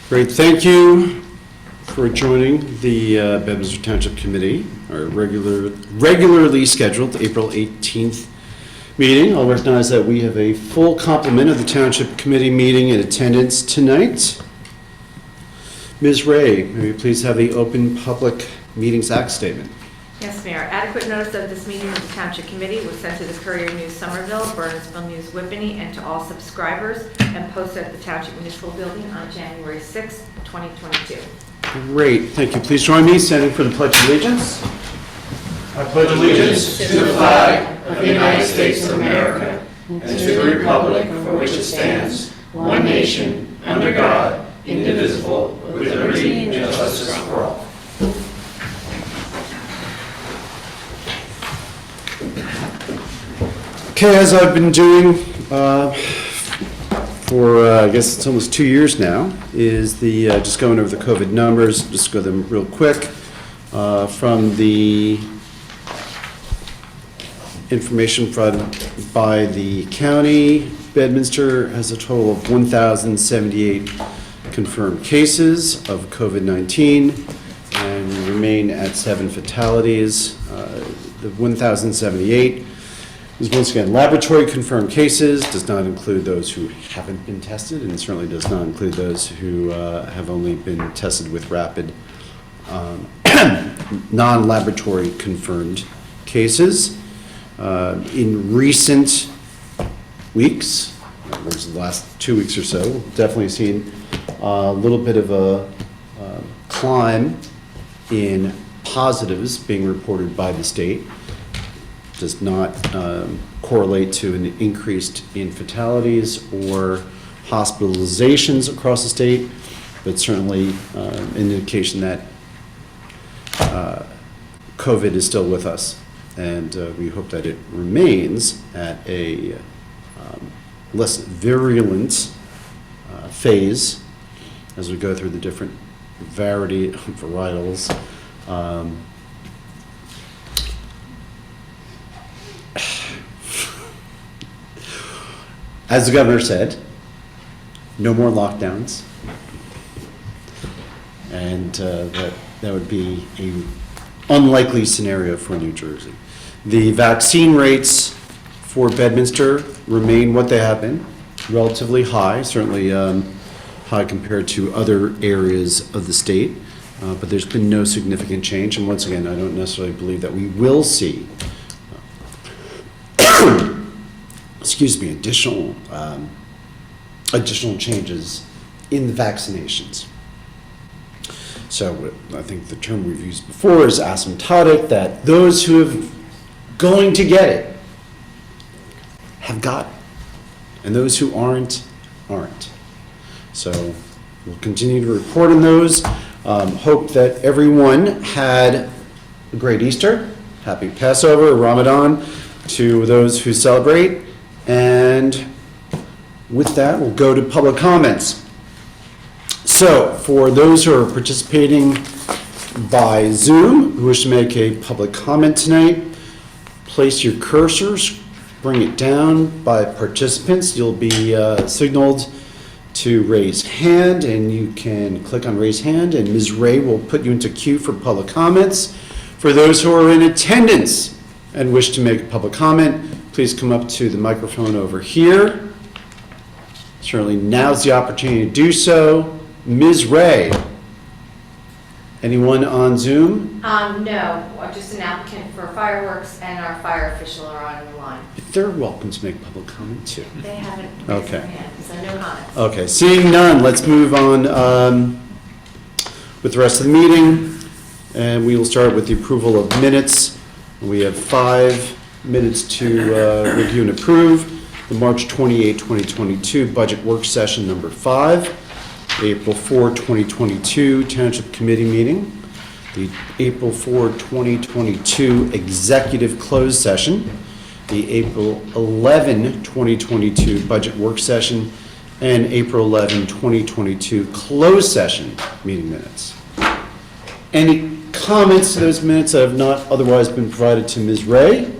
Great, thank you for joining the Bedminster Township Committee, our regularly scheduled April 18th meeting. I'll recognize that we have a full complement of the Township Committee meeting in attendance tonight. Ms. Ray, may we please have the Open Public Meetings Act statement? Yes, Mayor. Adequate notice of this meeting of the Township Committee was sent to the Courier News Somerville, Burnsville News Whippany, and to all subscribers, and posted at the Township Municipal Building on January 6, 2022. Great, thank you. Please join me standing for the Pledge of Allegiance. I pledge allegiance to the flag of the United States of America and to the republic for which it stands, one nation, under God, indivisible, with liberty and justice for all. Okay, as I've been doing for, I guess it's almost 2 years now, is the just going over the COVID numbers, just go them real quick. From the information provided by the county, Bedminster has a total of 1,078 confirmed cases of COVID-19 and remain at 7 fatalities. The 1,078 is once again laboratory confirmed cases, does not include those who haven't been tested, and certainly does not include those who have only been tested with rapid non-laboratory confirmed cases. In recent weeks, the last 2 weeks or so, we've definitely seen a little bit of a climb in positives being reported by the state. Does not correlate to an increase in fatalities or hospitalizations across the state, but certainly an indication that COVID is still with us, and we hope that it remains at a less virulent phase as we go through the different varietals. As the governor said, no more lockdowns, and that would be an unlikely scenario for New Jersey. The vaccine rates for Bedminster remain what they have been, relatively high, certainly high compared to other areas of the state, but there's been no significant change, and once again, I don't necessarily believe that we will see additional changes in the vaccinations. So I think the term we've used before is asymptotic, that those who have going to get it have got it, and those who aren't. So we'll continue to report on those. Hope that everyone had a great Easter, happy Passover, Ramadan to those who celebrate. And with that, we'll go to public comments. So for those who are participating by Zoom, who wish to make a public comment tonight, place your cursors, bring it down by participants. You'll be signaled to raise hand, and you can click on raise hand, and Ms. Ray will put you into queue for public comments. For those who are in attendance and wish to make a public comment, please come up to the microphone over here. Certainly now's the opportunity to do so. Ms. Ray, anyone on Zoom? No, I'm just an applicant for fireworks, and our fire official are on the line. They're welcome to make public comment too. They haven't raised Okay. their hand, so no comments. Okay, seeing none, let's move on with the rest of the meeting. And we will start with the approval of minutes. We have 5 minutes to review and approve. The March 28, 2022 budget work session number 5. April 4, 2022 Township Committee meeting. The April 4, 2022 executive closed session. The April 11, 2022 budget work session, and April 11, 2022 closed session meeting minutes. Any comments to those minutes that have not otherwise been provided to Ms. Ray?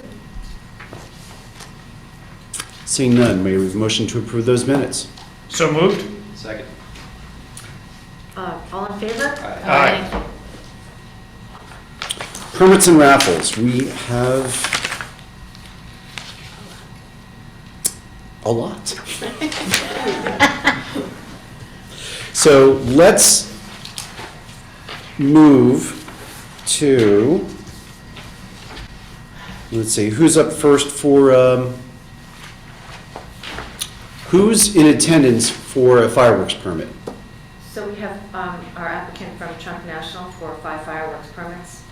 Seeing none, may we have a motion to approve those minutes? So moved. Second. in favor? Aye. Permits and raffles, we have a lot. So let's move to, let's see, who's up first for, who's in attendance for a fireworks permit? So we have our applicant from Trump National for 5 fireworks permits.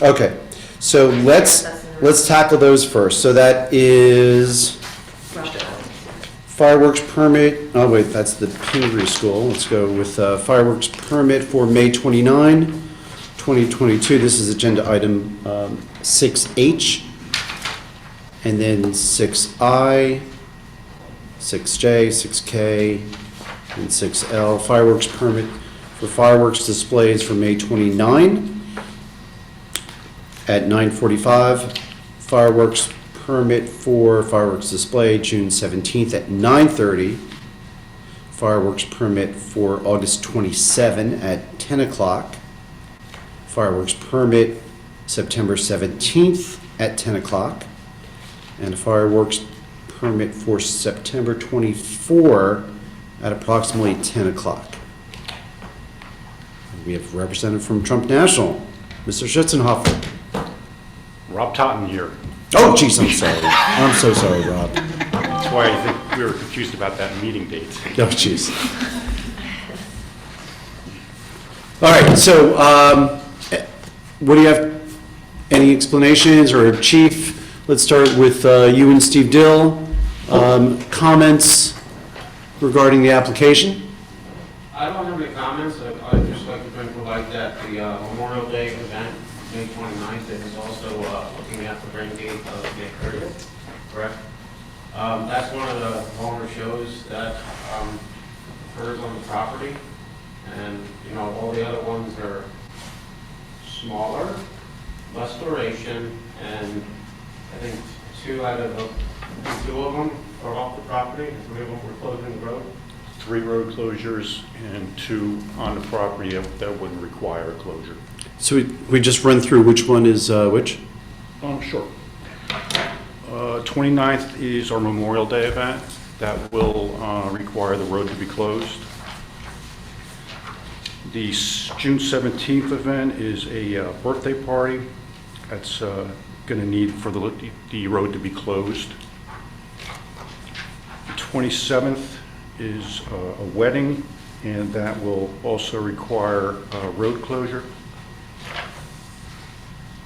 Okay, so let's tackle those first. So that is fireworks permit, oh wait, that's the Pingree School. Let's go with fireworks permit for May 29, 2022. This is agenda item 6H, and then 6I, 6J, 6K, and 6L. Fireworks permit for fireworks displays for May 29 at 9:45. Fireworks permit for fireworks display June 17th at 9:30. Fireworks permit for August 27 at 10 o'clock. Fireworks permit September 17th at 10 o'clock. And a fireworks permit for September 24 at approximately 10 o'clock. We have a representative from Trump National, Mr. Schutzenhofer. Rob Totten here. Oh, geez, I'm sorry. I'm so sorry, Rob. That's why I think we were confused about that meeting date. Oh, jeez. All right, so what do you have? Any explanations, or Chief? Let's start with you and Steve Dill. Comments regarding the application? I don't have any comments. I'd just like to bring to light that the Memorial Day event, May 29th, is also looking at the rain gate of the Aquarium, correct? That's one of the longer shows that occurs on the property. And, you know, all the other ones are smaller, less duration, and I think two of them are off the property, and 3 of them were closing the road. 3 road closures and 2 on the property that wouldn't require a closure. So we just run through which one is which? Sure. 29th is our Memorial Day event. That will require the road to be closed. The June 17th event is a birthday party. That's going to need for the road to be closed. The 27th is a wedding, and that will also require a road closure.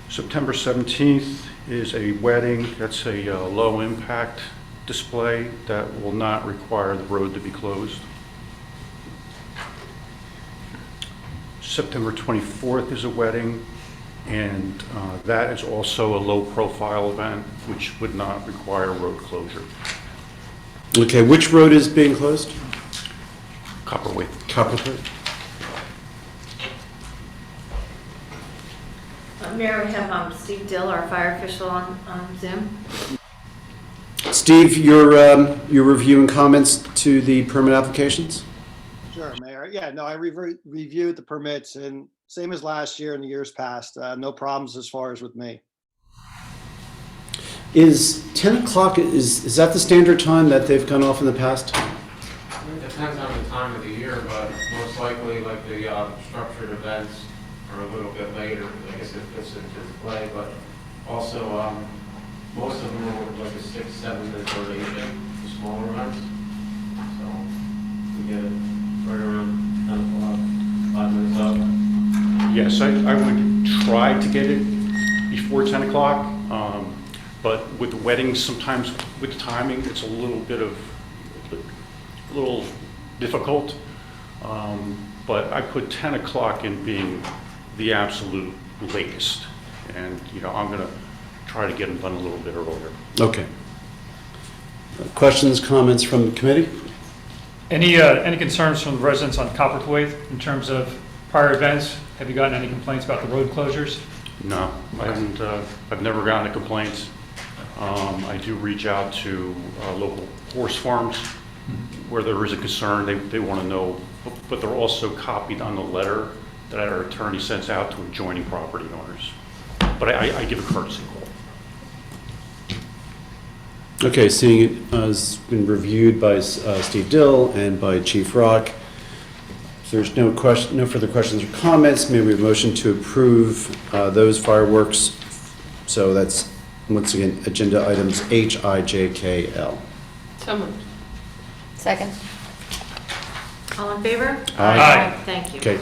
September 17th is a wedding. That's a low impact display that will not require the road to be closed. September 24th is a wedding, and that is also a low-profile event, which would not require road closure. Okay, which road is being closed? Copperweight. Copperwood. Mayor, we have Steve Dill, our fire official, on Zoom. Steve, your review and comments to the permit applications? Sure, Mayor. Yeah, no, I reviewed the permits, and same as last year and the years past, no problems as far as with me. Is 10 o'clock, is that the standard time that they've gone off in the past? It depends on the time of the year, but most likely, like the structured events are a little bit later. I guess it fits into the play, but also most of them are like a 6-7 minute duration, the smaller events. So we get it right around 10 o'clock, 5 minutes up. Yes, I would try to get it before 10 o'clock, but with the weddings, sometimes with timing, it's a little difficult. But I put 10 o'clock in being the absolute latest. And, you know, I'm going to try to get them done a little bit earlier. Okay. Questions, comments from the committee? Any concerns from the residents on Copperthwaite in terms of prior events? Have you gotten any complaints about the road closures? No, I haven't. I've never gotten a complaint. I do reach out to local horse farms where there is a concern. They want to know, but they're also copied on the letter that our attorney sends out to adjoining property owners. But I give a courtesy call. Okay, seeing it has been reviewed by Steve Dill and by Chief Rock. If there's no further questions or comments, may we have a motion to approve those fireworks? So that's, once again, agenda items H, I, J, K, L. So moved. Second. All in favor? Aye. Thank you. Okay,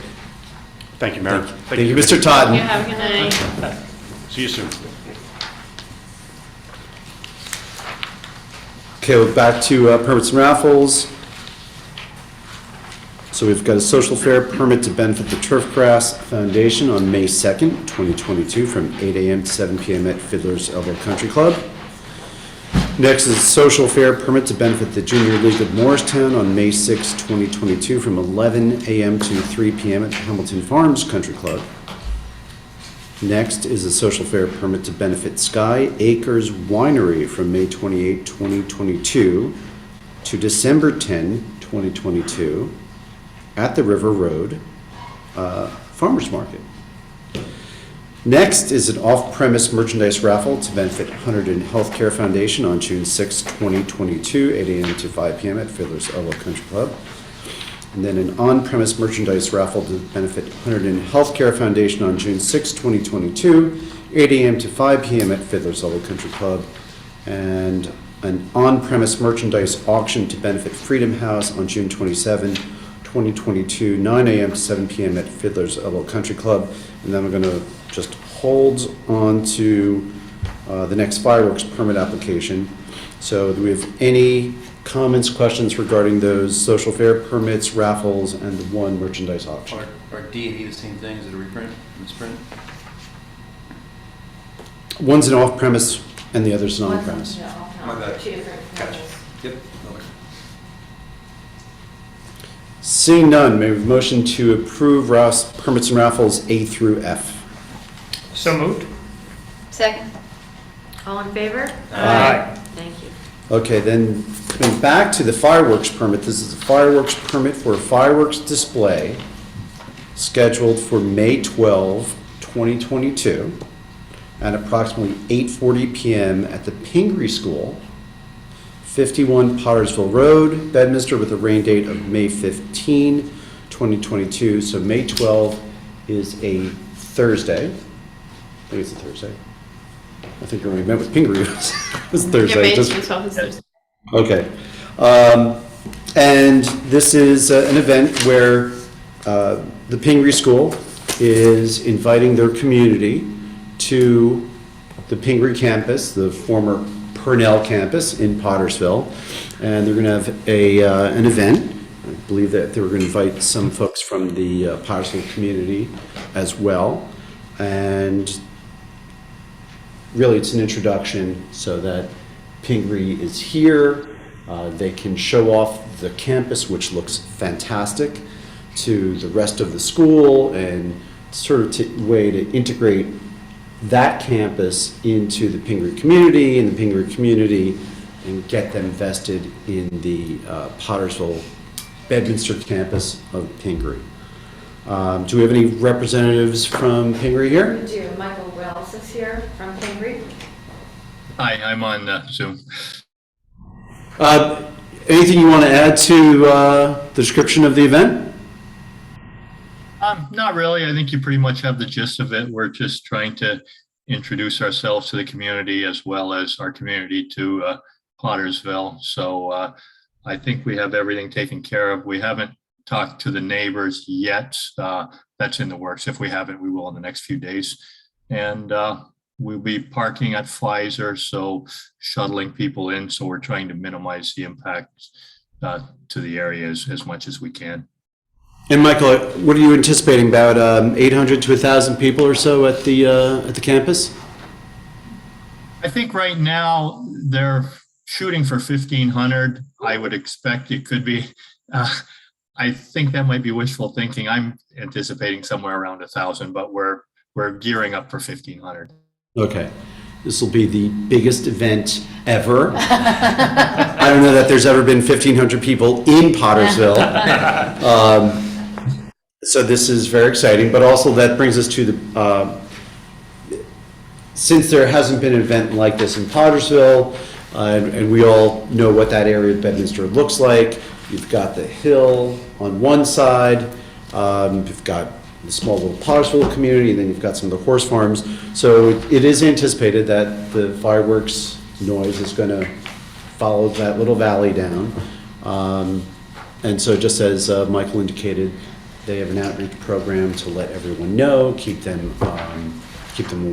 Thank you, Mayor. thank you, Mr. Totten. Yeah, have a good night. See you soon. Okay, we're back to permits and raffles. So we've got a social fair permit to benefit the Turfgrass Foundation on May 2nd, 2022, from 8 a.m. to 7 p.m. at Fiddler's Elbow Country Club. Next is a social fair permit to benefit the Junior League of Morristown on May 6, 2022, from 11 a.m. to 3 p.m. at Hamilton Farms Country Club. Next is a social fair permit to benefit Sky Acres Winery from May 28, 2022 to December 10, 2022 at the River Road Farmers Market. Next is an off-premise merchandise raffle to benefit Hunterdon Healthcare Foundation on June 6, 2022, 8 a.m. to 5 p.m. at Fiddler's Elbow Country Club. And then an on-premise merchandise raffle to benefit Hunterdon Healthcare Foundation on June 6, 2022, 8 a.m. to 5 p.m. at Fiddler's Elbow Country Club. And an on-premise merchandise auction to benefit Freedom House on June 27, 2022, 9 a.m. to 7 p.m. at Fiddler's Elbow Country Club. And then we're going to just hold on to the next fireworks permit application. So do we have any comments, questions regarding those social fair permits, raffles, and the one merchandise auction? Are D and E the same thing? Is it a reprint, misprint? One's an off-premise and the other's an on-premise. My bad. Two different Gotcha. levels. Yep. Okay. Seeing none, may we have a motion to approve permits and raffles A through F? So moved. Second. All in favor? Aye. Thank you. Okay, then coming back to the fireworks permit, this is a fireworks permit for a fireworks display scheduled for May 12, 2022 at approximately 8:40 p.m. at the Pingree School, 51 Pottersville Road, Bedminster, with a rain date of May 15, 2022. So May 12 is a Thursday. I think it's a Thursday. I think when we met with Pingree, it was Thursday. Yeah, Just- May 12th is Thursday. Okay. And this is an event where the Pingree School is inviting their community to the Pingree campus, the former Purnell campus in Pottersville. And they're going to have an event. I believe that they were going to invite some folks from the Pottersville community as well. And really, it's an introduction so that Pingree is here. They can show off the campus, which looks fantastic, to the rest of the school, and sort of way to integrate that campus into the Pingree community and the Pingree community and get them vested in the Pottersville Bedminster campus of Pingree. Do we have any representatives from Pingree here? We do. Michael Wells is here from Pingree. Hi, I'm on Zoom. Anything you want to add to the description of the event? Not really. I think you pretty much have the gist of it. We're just trying to introduce ourselves to the community as well as our community to Pottersville. So I think we have everything taken care of. We haven't talked to the neighbors yet. That's in the works. If we haven't, we will in the next few days. And we'll be parking at Pfizer, so shuttling people in. So we're trying to minimize the impact to the area as much as we can. And Michael, what are you anticipating, about 800 to 1,000 people or so at the campus? I think right now they're shooting for 1,500. I would expect it could be. I think that might be wishful thinking. I'm anticipating somewhere around 1,000, but we're gearing up for 1,500. Okay. This will be the biggest event ever. I don't know that there's ever been 1,500 people in Pottersville. So this is very exciting, but also that brings us to the, since there hasn't been an event like this in Pottersville, and we all know what that area of Bedminster looks like, you've got the hill on one side, you've got the small little Pottersville community, and then you've got some of the horse farms. So it is anticipated that the fireworks noise is going to follow that little valley down. And so just as Michael indicated, they have an outreach program to let everyone know, keep them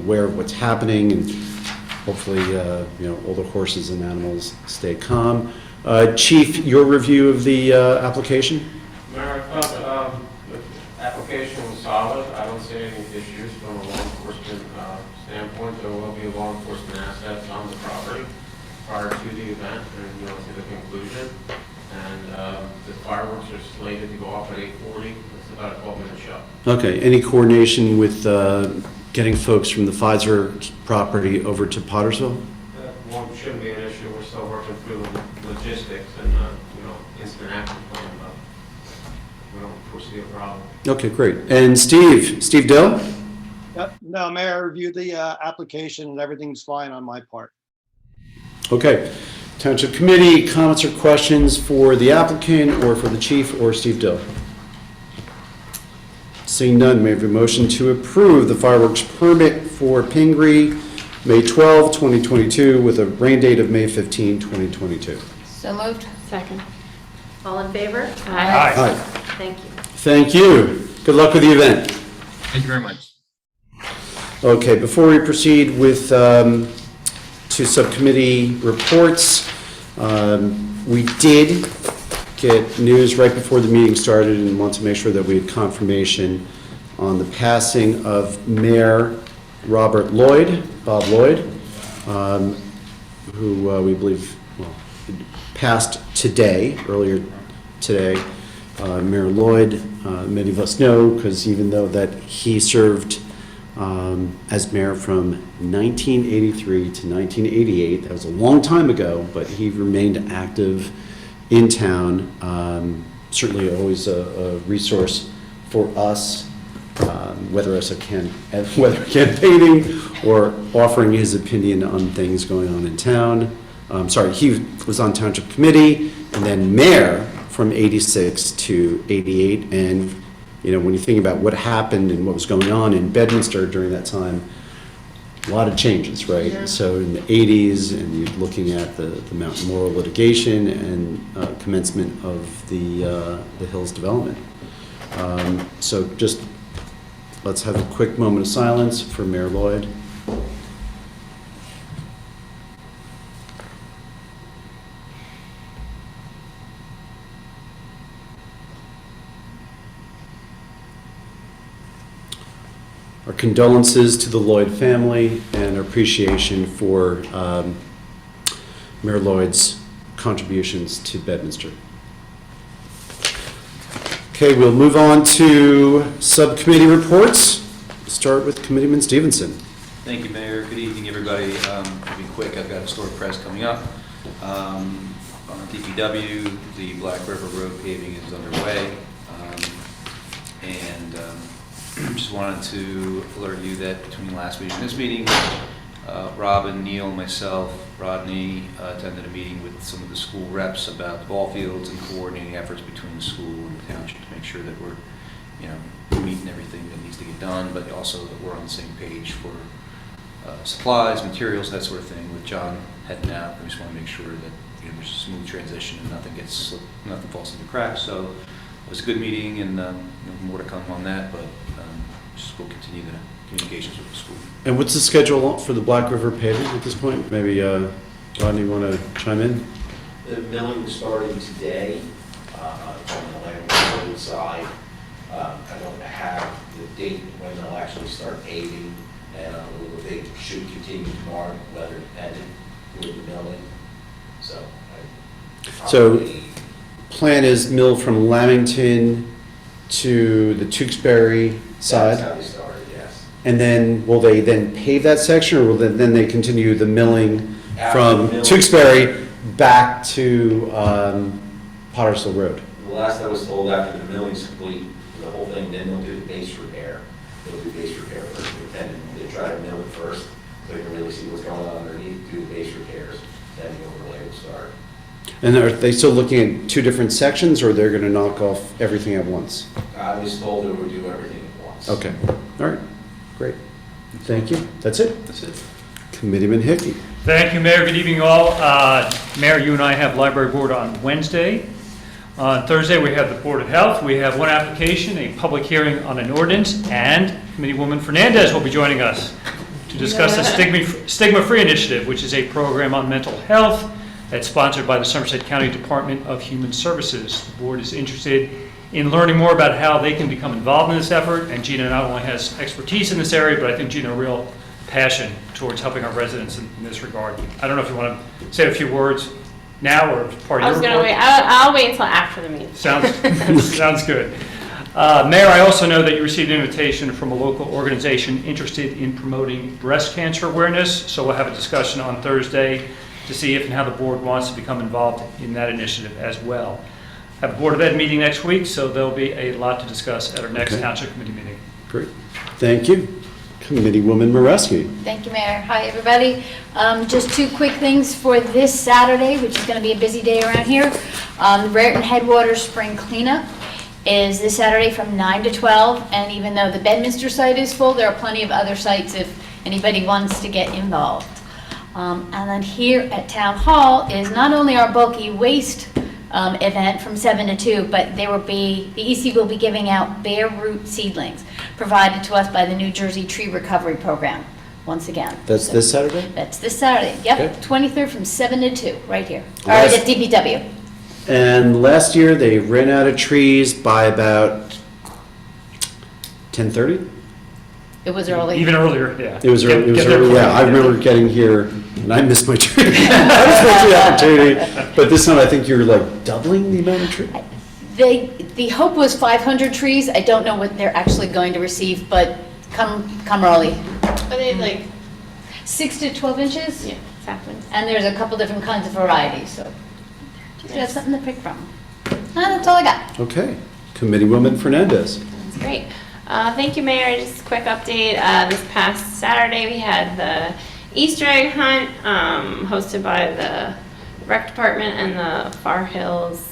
aware of what's happening, and hopefully, all the horses and animals stay calm. Chief, your review of the application? Mayor, I thought the application was solid. I don't see any issues from a law enforcement standpoint. There will be law enforcement assets on the property prior to the event and, to the conclusion. And the fireworks are slated to go off at 8:40. It's about a 12-minute show. Okay, any coordination with getting folks from the Pfizer property over to Pottersville? That shouldn't be an issue. We're still working through the logistics and, incident action plan, but we don't foresee a problem. Okay, great. And Steve Dill? Yep. No, Mayor, I reviewed the application and everything's fine on my part. Okay. Township Committee, comments or questions for the applicant or for the chief or Steve Dill? Seeing none, may I have a motion to approve the fireworks permit for Pingree, May 12, 2022, with a rain date of May 15, 2022. So moved. Second. All in favor? Aye. Aye. Thank you. Thank you. Good luck with the event. Thank you very much. Okay, before we proceed with to subcommittee reports, we did get news right before the meeting started and want to make sure that we had confirmation on the passing of Mayor Bob Lloyd, who we believe passed earlier today. Mayor Lloyd, many of us know, because even though that he served as mayor from 1983 to 1988, that was a long time ago, but he remained active in town. Certainly always a resource for us, whether campaigning or offering his opinion on things going on in town. He was on Township Committee and then mayor from 86 to 88. And, when you think about what happened and what was going on in Bedminster during that time, a lot of changes, right? Yeah. So in the 80s, and you're looking at the Mountain Moral litigation and commencement of the Hills development. So just let's have a quick moment of silence for Mayor Lloyd. Our condolences to the Lloyd family and our appreciation for Mayor Lloyd's contributions to Bedminster. Okay, we'll move on to subcommittee reports. We'll start with Committeeman Stevenson. Thank you, Mayor. Good evening, everybody. I'll be quick. I've got a store press coming up. On DPW, the Black River Road paving is underway. Just wanted to alert you that between last meeting and this meeting, Robin, Neil, myself, Rodney attended a meeting with some of the school reps about the ball fields and coordinating efforts between the school and the township to make sure that we're, meeting everything that needs to get done, but also that we're on the same page for supplies, materials, that sort of thing. With John heading out, we just want to make sure that there's a smooth transition and nothing falls through the cracks. So it was a good meeting, and more to come on that, but we'll continue the communications with the school. And what's the schedule for the Black River paving at this point? Maybe Rodney, you want to chime in? The milling is starting today on the Land Road side. I don't have the date when they'll actually start paving, and they should continue tomorrow, weather dependent, with the milling. So plan is mill from Lamington to the Tewksbury side? That's how they started, yes. And then, will they then pave that section, or will then they continue the milling from Tewksbury back to Pottersville Road? The last I was told, after the milling's complete, for the whole thing, then they'll do the base repair. They'll do base repair first, then they try to mill it first, so you can really see what's going on underneath, do the base repairs, then the overlay will start. And are they still looking at two different sections, or they're gonna knock off everything at once? I was told they would do everything at once. Okay, all right, great. Thank you. That's it. That's it. Committeeman Hickey. Thank you, Mayor. Good evening, all. Mayor, you and I have library board on Wednesday. On Thursday, we have the Board of Health. We have one application, a public hearing on an ordinance, and Committeewoman Fernandez will be joining us to discuss the Stigma-Free Initiative, which is a program on mental health that's sponsored by the Somerset County Department of Human Services. The board is interested in learning more about how they can become involved in this effort, and Gina not only has expertise in this area, but I think Gina a real passion towards helping our residents in this regard. I don't know if you want to say a few words now or part of your report. I was going to wait. I'll wait until after the meeting. Sounds good. Mayor, I also know that you received an invitation from a local organization interested in promoting breast cancer awareness, so we'll have a discussion on Thursday to see if and how the board wants to become involved in that initiative as well. I have a Board of Ed meeting next week, so there'll be a lot to discuss at our next Township Committee meeting. Great. Thank you. Committeewoman Moreski. Thank you, Mayor. Hi, everybody. Just two quick things for this Saturday, which is going to be a busy day around here. The Raritan Headwaters Spring Cleanup is this Saturday from 9 to 12, and even though the Bedminster site is full, there are plenty of other sites if anybody wants to get involved. And then here at Town Hall is not only our bulky waste event from 7 to 2, but the EC will be giving out bare root seedlings provided to us by the New Jersey Tree Recovery Program, once again. That's this Saturday? That's this Saturday, yep, Okay. 23rd from 7 to 2, right here, or Last- at DPW. And last year, they ran out of trees by about 10:30? It was early. Even earlier, yeah. It was early, Get there yeah, I quick. remember getting here, and I missed my tree. I missed my tree opportunity, but this time I think you're like doubling the amount of tree? The hope was 500 trees. I don't know what they're actually going to receive, but come early. Are they like, 6 to 12 inches? yeah, exactly. And there's a couple different kinds of varieties, so you have something to pick from. That's all I got. Okay. Committeewoman Fernandez. That's great. Thank you, Mayor. Just a quick update. This past Saturday, we had the Easter egg hunt hosted by the Rec Department and the Far Hills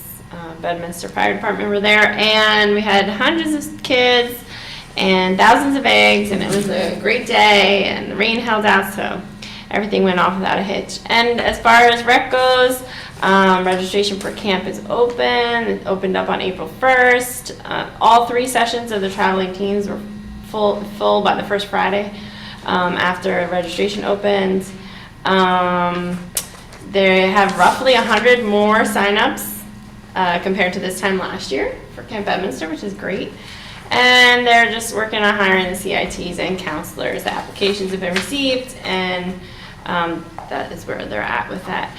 Bedminster Fire Department were there, and we had hundreds of kids and thousands of eggs, and it was a great day, and the rain held out, so everything went off without a hitch. And as far as rec goes, registration for camp is open. It opened up on April 1st. All 3 sessions of the traveling teams were full by the first Friday after registration opened. They have roughly 100 more signups compared to this time last year for Camp Bedminster, which is great. And they're just working on hiring the CITs and counselors. The applications have been received, and that is where they're at with that.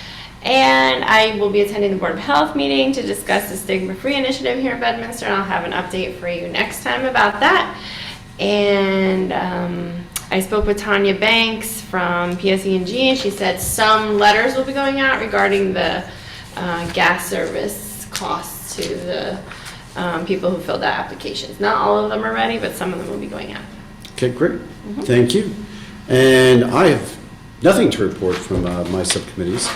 And I will be attending the Board of Health meeting to discuss the Stigma-Free Initiative here in Bedminster, and I'll have an update for you next time about that. And I spoke with Tanya Banks from PSE&G, and she said some letters will be going out regarding the gas service costs to the people who filled out applications. Not all of them are ready, but some of them will be going out. Okay, great. Thank you. And I have nothing to report from my subcommittees.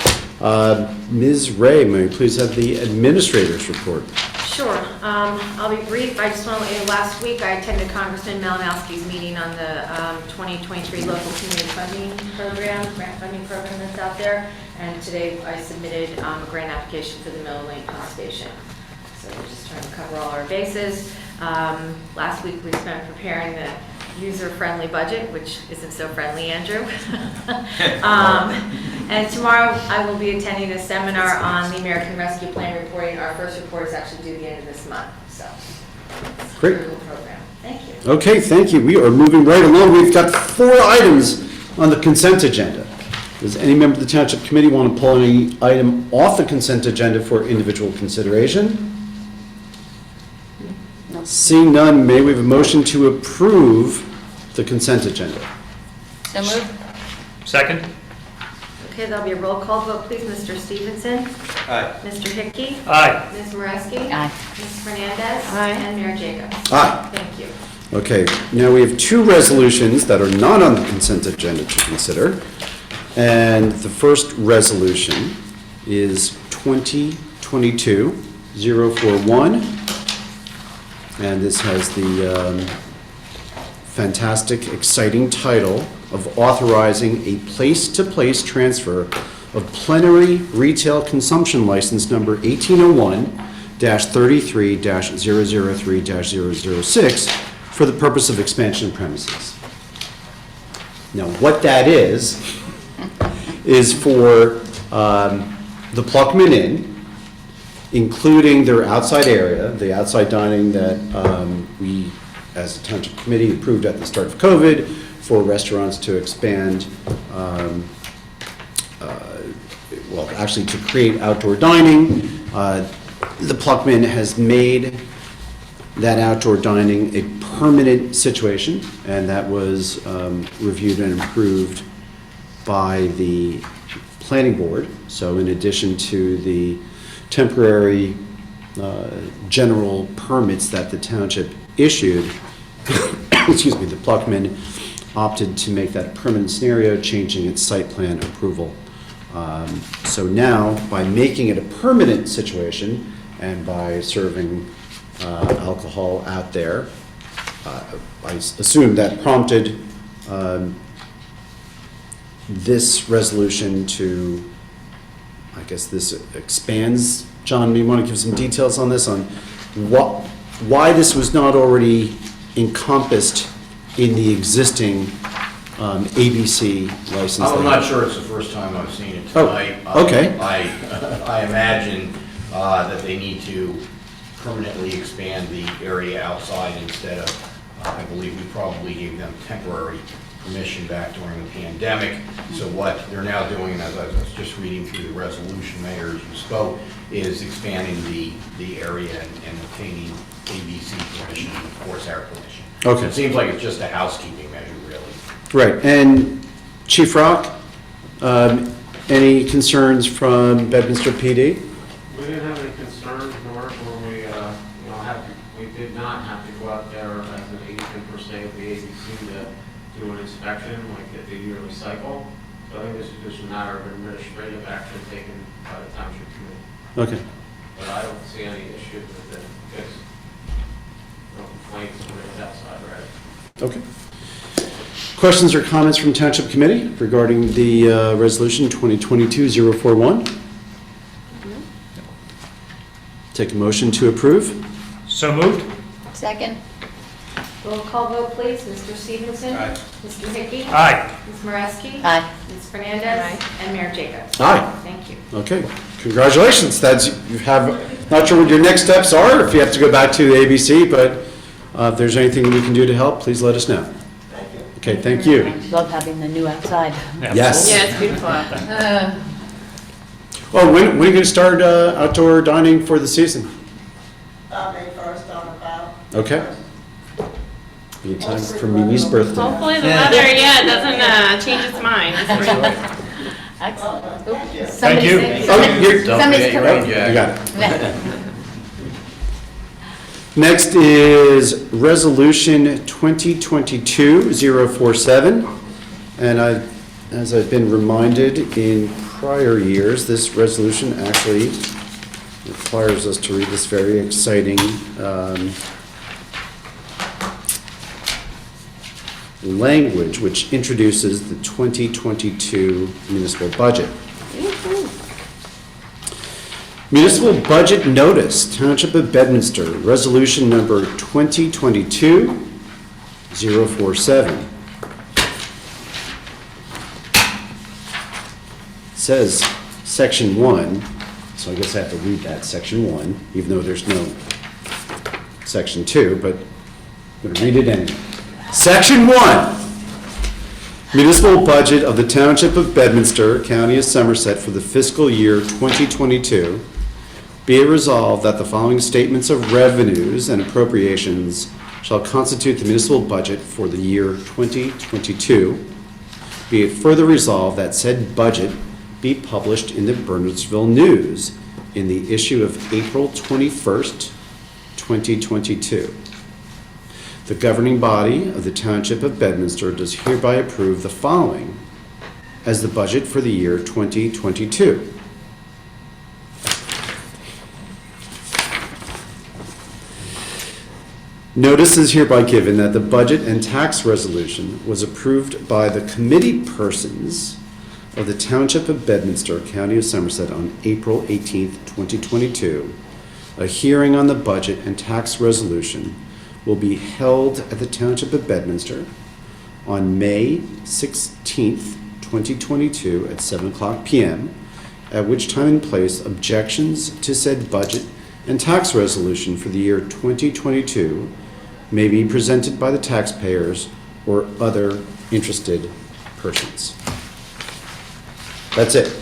Ms. Ray, may we please have the administrator's report? Sure. I'll be brief. I just want to let you know, last week I attended Congressman Malinowski's meeting on the 2023 local community funding program, grant funding program that's out there. And today I submitted a grant application for the Miller Lane Pump Station. So we're just trying to cover all our bases. Last week we spent preparing the user-friendly budget, which isn't so friendly, Andrew. And tomorrow I will be attending a seminar on the American Rescue Plan reporting. Our first report is actually due the end of this month, so. it's a Great. cool program. Thank you. Okay, thank you. We are moving right along. We've got 4 items on the consent agenda. Does any member of the Township Committee want to pull any item off the consent agenda for individual consideration? No. Seeing none, may we have a motion to approve the consent agenda? So moved. Second? Okay, there'll be a roll call vote, please. Mr. Stevenson? Aye. Mr. Hickey? Aye. Ms. Moreski? Aye. Ms. Fernandez? Aye. And Mayor Jacobs? Aye. Thank you. Okay, now we have two resolutions that are not on the consent agenda to consider. And the first resolution is 2022-041. And this has the fantastic, exciting title of authorizing a place-to-place transfer of plenary retail consumption license number 1801-33-003-006 for the purpose of expansion premises. Now, what that is for the Pluckman Inn, including their outside area, the outside dining that we, as a Township Committee, approved at the start of COVID for restaurants to expand, well, actually to create outdoor dining. The Pluckman has made that outdoor dining a permanent situation, and that was reviewed and approved by the planning board. So in addition to the temporary general permits that the township issued, excuse me, the Pluckman opted to make that a permanent scenario, changing its site plan approval. So now, by making it a permanent situation and by serving alcohol out there, I assume that prompted this resolution to, I guess this expands. John, you want to give some details on this, on why this was not already encompassed in the existing ABC license? I'm not sure it's the first time I've seen it Oh, tonight. okay. I imagine that they need to permanently expand the area outside instead of, I believe we probably gave them temporary permission back during the pandemic. So what they're now doing, as I was just reading through the resolution, Mayor, as you spoke, is expanding the area and obtaining ABC permission and, of course, our permission. Okay. So it seems like it's just a housekeeping measure, really. Right, and Chief Rock, any concerns from Bedminster PD? We didn't have any concerns, nor were we, we did not have to go out there as an agent per se of the ABC to do an inspection like at the yearly cycle. So I think this is just a matter of administrative action taken by the Township Committee. Okay, But I don't see any issues with it, because no complaints when it's outside, right? okay. Questions or comments from Township Committee regarding the resolution 2022-041? Take a motion to approve. So moved? Second? Roll call vote, please. Mr. Stevenson? Aye. Mr. Hickey? Aye. Ms. Moreski? Aye. Ms. Fernandez? And Mayor Jacobs? Aye. Thank you. Okay, congratulations. You have, not sure what your next steps are, if you have to go back to the ABC, but if there's anything we can do to help, please let us know. Okay, thank you. Love having the new outside. Yes. Yeah, it's beautiful out there. Well, when are you going to start outdoor dining for the season? May 1st on about. Okay. Be in time for Mimi's birthday. Hopefully the weather, doesn't change its mind. Excellent. Thank you. Somebody's Don't coming. You got it. Next is Resolution 2022-047. And as I've been reminded in prior years, this resolution actually requires us to read this very exciting language, which introduces the 2022 municipal budget. Municipal Budget Notice, Township of Bedminster, Resolution Number 2022-047. Says Section 1, so I guess I have to read that, Section 1, even though there's no Section 2, but I'm going to read it anyway. Section 1, Municipal Budget of the Township of Bedminster, County of Somerset for the fiscal year 2022. Be it resolved that the following statements of revenues and appropriations shall constitute the municipal budget for the year 2022. Be it further resolved that said budget be published in the Bernardsville News in the issue of April 21st, 2022. The governing body of the Township of Bedminster does hereby approve the following as the budget for the year 2022. Notice is hereby given that the budget and tax resolution was approved by the committee persons of the Township of Bedminster, County of Somerset on April 18th, 2022. A hearing on the budget and tax resolution will be held at the Township of Bedminster on May 16th, 2022 at 7:00 p.m., at which time and place objections to said budget and tax resolution for the year 2022 may be presented by the taxpayers or other interested persons. That's it.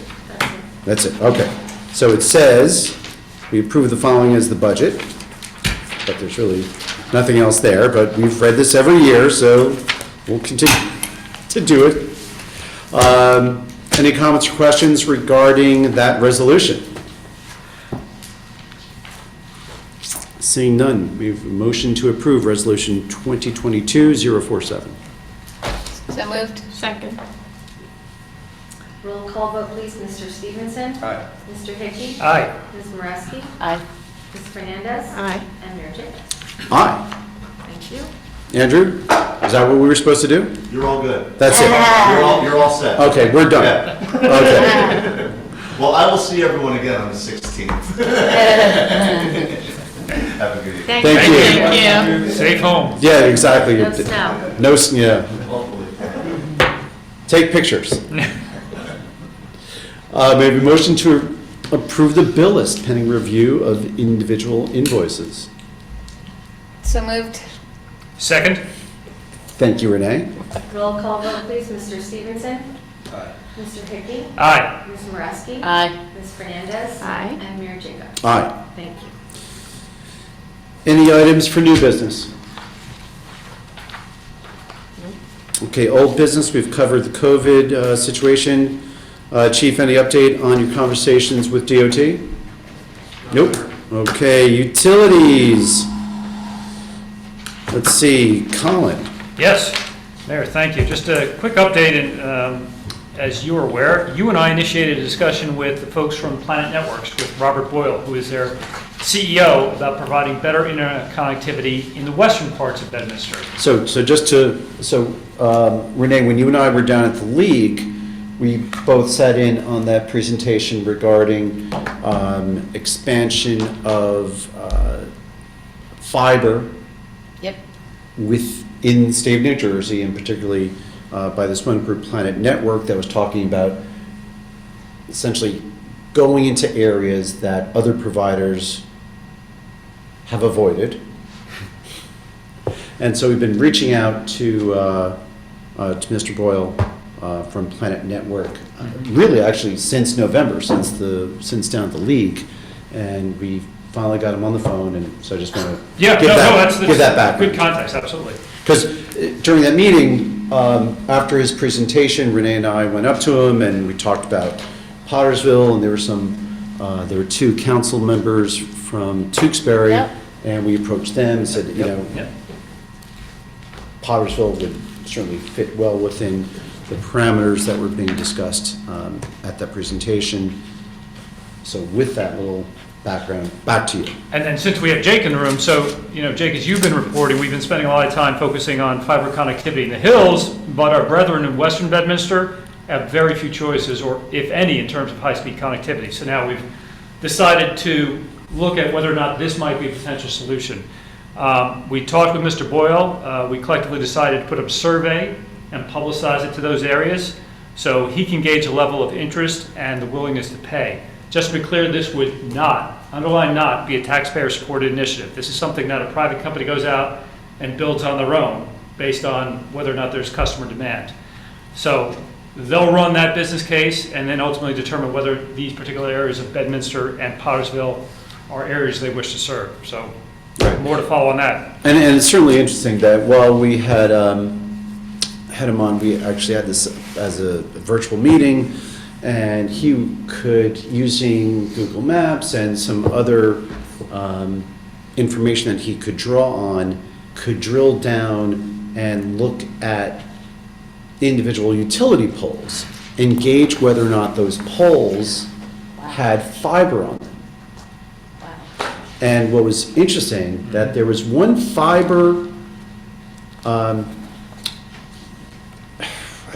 That's it. Okay. So it says we approve the following as the budget, but there's really nothing else there. But we've read this every year, so we'll continue to do it. Any comments or questions regarding that resolution? Seeing none, we have a motion to approve Resolution 2022-047. So moved. Second. Roll call vote, please. Mr. Stevenson? Aye. Mr. Hickey? Aye. Ms. Moreski? Aye. Ms. Fernandez? Aye. And Mayor Jacobs? Aye. Thank you. Andrew, is that what we were supposed to do? You're all good. That's it. You're all set. Okay, we're done. Yeah. Okay. Well, I will see everyone again on the 16th. Have a good evening. Thank Thank you. Thank you. Safe home. Yeah, exactly. No snow. No, yeah. Hopefully. Take pictures. Maybe motion to approve the bill list pending review of individual invoices. So moved. Second? Thank you, Renee. Roll call vote, please. Mr. Stevenson? Aye. Mr. Hickey? Aye. Ms. Moreski? Aye. Ms. Fernandez? Aye. And Mayor Jacobs? Aye. Thank you. Any items for new business? Okay, old business, we've covered the COVID situation. Chief, any update on your conversations with DOT? Nope. Okay, utilities. Let's see, Colin. Yes, Mayor, thank you. Just a quick update, and as you are aware, you and I initiated a discussion with the folks from Planet Networks, with Robert Boyle, who is their CEO, about providing better internet connectivity in the western parts of Bedminster. So Renee, when you and I were down at the League, we both sat in on that presentation regarding expansion of fiber Yep. within the state of New Jersey, and particularly by this one group, Planet Network, that was talking about essentially going into areas that other providers have avoided. And so we've been reaching out to Mr. Boyle from Planet Network, really actually since November, since down at the League, and we finally got him on the phone, and so I just want to Yeah, give that back. good context, absolutely. Because during that meeting, after his presentation, Renee and I went up to him and we talked about Pottersville, and there were two council members from Tewksbury, Yep. and we approached them and said, you know, Yep. Pottersville would certainly fit well within the parameters that were being discussed at that presentation. So with that little background, back to you. And since we have Jake in the room, so, Jake, as you've been reporting, we've been spending a lot of time focusing on fiber connectivity in the hills, but our brethren in western Bedminster have very few choices, or if any, in terms of high-speed connectivity. So now we've decided to look at whether or not this might be a potential solution. We talked with Mr. Boyle. We collectively decided to put up a survey and publicize it to those areas so he can gauge a level of interest and the willingness to pay. Just to be clear, this would not, underline not, be a taxpayer-supported initiative. This is something that a private company goes out and builds on their own based on whether or not there's customer demand. So they'll run that business case and then ultimately determine whether these particular areas of Bedminster and Pottersville are areas they wish to serve. So more to follow on that. And it's certainly interesting that while we had him on, we actually had this as a virtual meeting, And he could, using Google Maps and some other information that he could draw on, could drill down and look at individual utility poles and gauge whether or not those poles had fiber on them. And what was interesting, that there was one fiber, I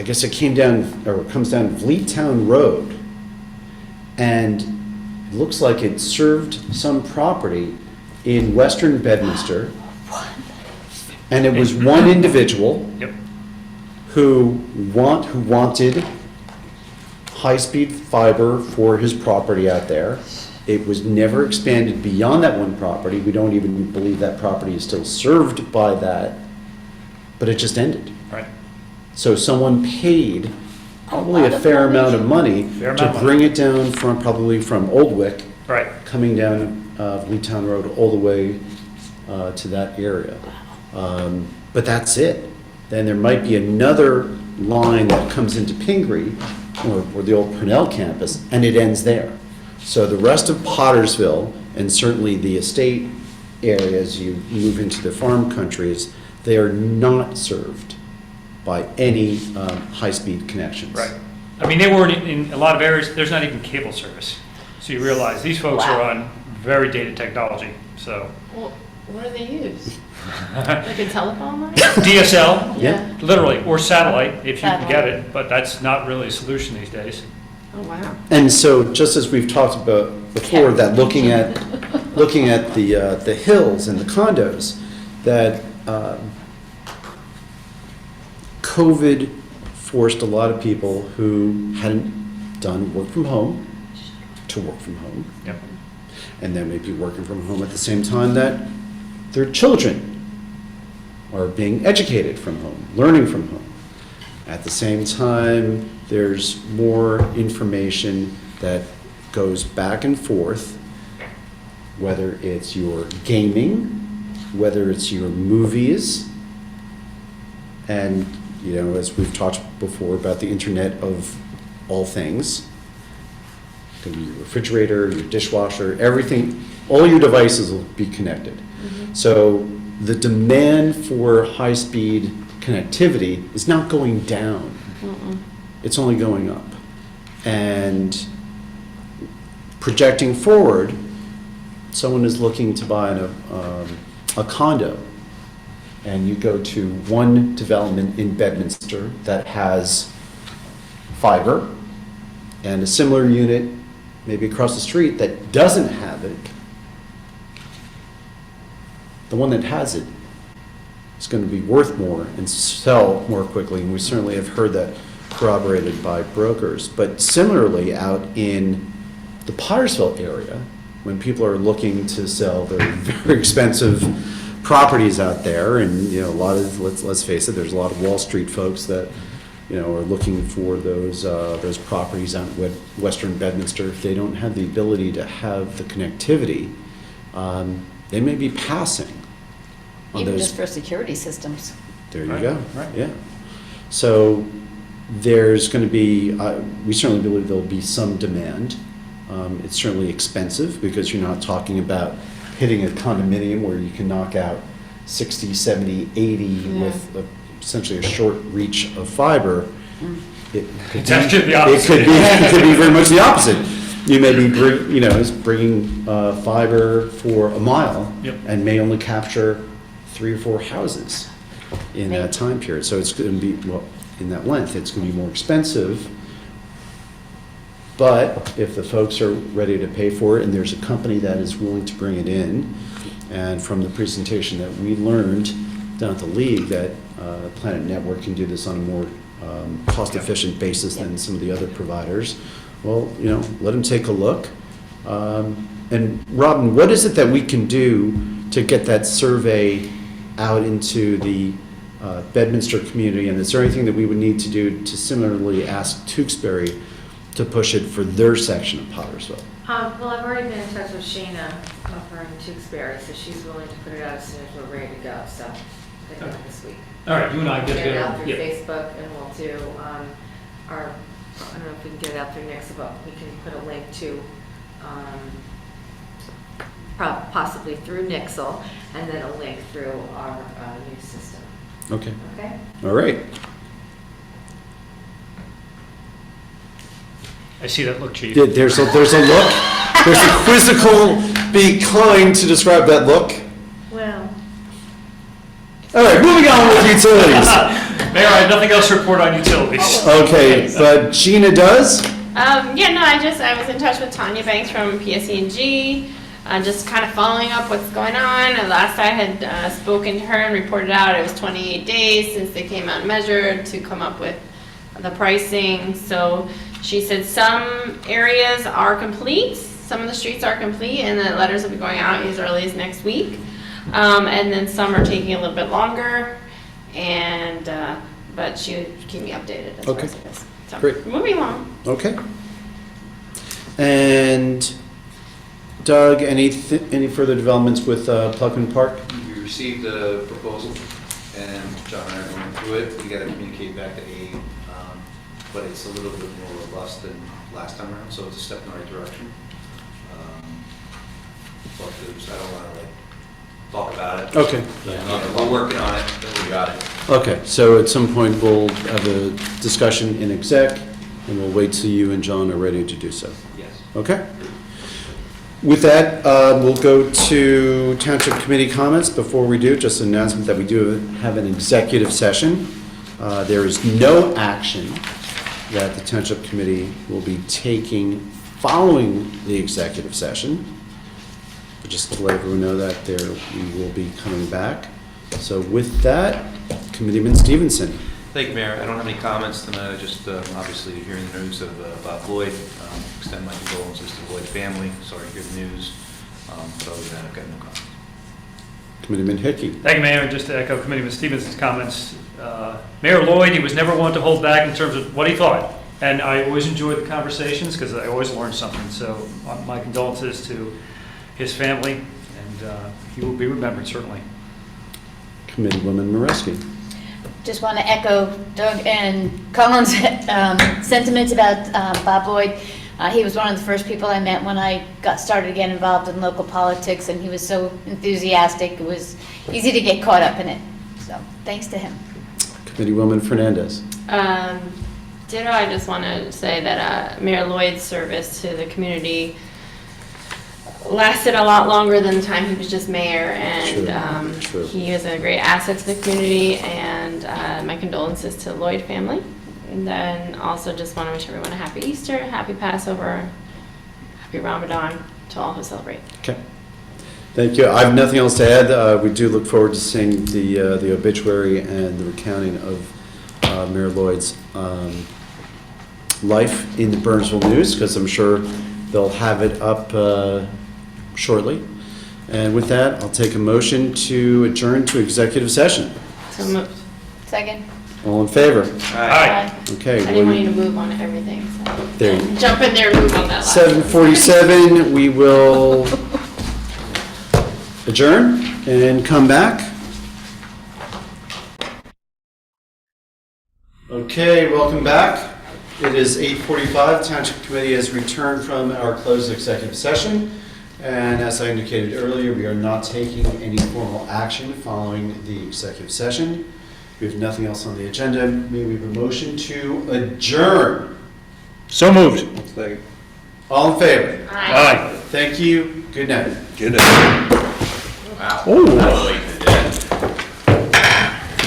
guess it came down, or comes down Vleetown Road, and it looks like it served some property in western Bedminster. And it was one individual who wanted high-speed fiber for his property out there. It was never expanded beyond that one property. We don't even believe that property is still served by that, but it just ended. Right. So someone paid probably a fair amount of money to bring it down from, probably from Oldwick, Right. coming down Vleetown Road all the way to that area. But that's it. Then there might be another line that comes into Pingree, or the old Purnell campus, and it ends there. So the rest of Pottersville, and certainly the estate areas, you move into the farm countries, they are not served by any high-speed connections. Right. I mean, they weren't in a lot of areas, there's not even cable service. So you realize these folks are on very dated technology, so. Well, what do they use? Like a telephone line? DSL, Yeah. literally, or satellite, if you can get it, but that's not really a solution these days. Oh, wow. And so, just as we've talked about before, that looking at the hills and the condos, that COVID forced a lot of people who hadn't done work from home to work from home. Yep. And then maybe working from home at the same time that their children are being educated from home, learning from home. At the same time, there's more information that goes back and forth, whether it's your gaming, whether it's your movies, and, you know, as we've talked before about the Internet of all things, it could be your refrigerator, your dishwasher, everything, all your devices will be connected. So the demand for high-speed connectivity is not going down. It's only going up. And projecting forward, someone is looking to buy a condo, and you go to one development in Bedminster that has fiber, and a similar unit maybe across the street that doesn't have it. The one that has it is going to be worth more and sell more quickly, and we certainly have heard that corroborated by brokers. But similarly, out in the Pottersville area, when people are looking to sell their very expensive properties out there, and, you know, a lot of, let's face it, there's a lot of Wall Street folks that, you know, are looking for those properties out in western Bedminster. If they don't have the ability to have the connectivity, they may be passing on Even those. just for security systems. There you Right, go. right. Yeah. So there's going to be, we certainly believe there'll be some demand. It's certainly expensive because you're not talking about hitting a condominium where you can knock out 60, 70, 80 with essentially a short reach of fiber. It's actually the opposite. It could be very much the opposite. You may be bringing fiber for a mile and may only capture 3 or 4 houses in that time period. So it's going to be, well, in that length, it's going to be more expensive. But if the folks are ready to pay for it and there's a company that is willing to bring it in, and from the presentation that we learned down at the league, that Planet Network can do this on a more cost-efficient basis than some of the other providers, well, you know, let them take a look. And Robin, what is it that we can do to get that survey out into the Bedminster community? And is there anything that we would need to do to similarly ask Tewksbury to push it for their section of Pottersville? Well, I've already been in touch with Shayna over in Tewksbury, so she's willing to put it out as soon as we're ready to go, so I think this week. All right, you and I Get it get out through there. Facebook, and we'll do our I don't know if we can get it out through Nixle, but we can put a link to, possibly through Nixle, and then a link through our new system. Okay, Okay? all right. I see that look, Chief. There's a look, there's a quizzical, be kind to describe that look. Well. All right, moving on with utilities. Mayor, I have nothing else to report on utilities. Okay, but Gina does? Yeah, no, I was in touch with Tanya Banks from PSE&G, just kind of following up what's going on. And last I had spoken to her and reported out, it was 28 days since they came out and measured to come up with the pricing. So she said some areas are complete, some of the streets are complete, and the letters will be going out as early as next week. And then some are taking a little bit longer, and but she would keep me updated as far Okay. as it is. So, Great. moving along. Okay. And Doug, any further developments with Pluckman Park? We received a proposal, and John and I are going through it. We got to communicate back to Abe, but it's a little bit more robust than last time around, so it's a step in the right direction. But I don't want to talk about it. Okay. We're working on it. We got it. Okay, so at some point we'll have a discussion in exec, and we'll wait till you and John are ready to do so. Yes. Okay? With that, we'll go to Township Committee comments. Before we do, just an announcement that we do have an executive session. There is no action that the Township Committee will be taking following the executive session. But just to let everyone know that we will be coming back. So with that, Committeeman Stevenson. Thank you, Mayor. I don't have any comments tonight. I just, obviously, hearing the news of Bob Lloyd, extend my condolences to the Lloyd family. Sorry to hear the news. But other than that, I've got no comments. Committeeman Hickey. Thank you, Mayor. Just to echo Committeeman Stevens' comments, Mayor Lloyd, he was never one to hold back in terms of what he thought. And I always enjoyed the conversations because I always learned something. So my condolences to his family, and he will be remembered, certainly. Committeewoman Mareski. Just want to echo Doug and Colin's sentiments about Bob Lloyd. He was one of the first people I met when I got started to get involved in local politics, and he was so enthusiastic. It was easy to get caught up in it. So thanks to him. Committeewoman Fernandez. Ditto, I just want to say that Mayor Lloyd's service to the community lasted a lot longer than the time he was just mayor, and True. he is a great asset to the community, and my condolences to the Lloyd family. And then also just want to wish everyone a happy Easter, happy Passover, happy Ramadan to all who celebrate. Okay. Thank you. I have nothing else to add. We do look forward to seeing the obituary and the recounting of Mayor Lloyd's life in the Burnsville News, because I'm sure they'll have it up shortly. And with that, I'll take a motion to adjourn to executive session. So moved. Second. All in favor? Aye. Okay. I didn't want you to move on everything, so. There you go. Jump in there and move on that last. 7:47, we will adjourn and come back. Okay, welcome back. It is 8:45. Township Committee has returned from our closed executive session. And as I indicated earlier, we are not taking any formal action following the executive session. We have nothing else on the agenda. May we have a motion to adjourn? So moved. All in favor? Aye. Thank you. Good night. Wow. Oh.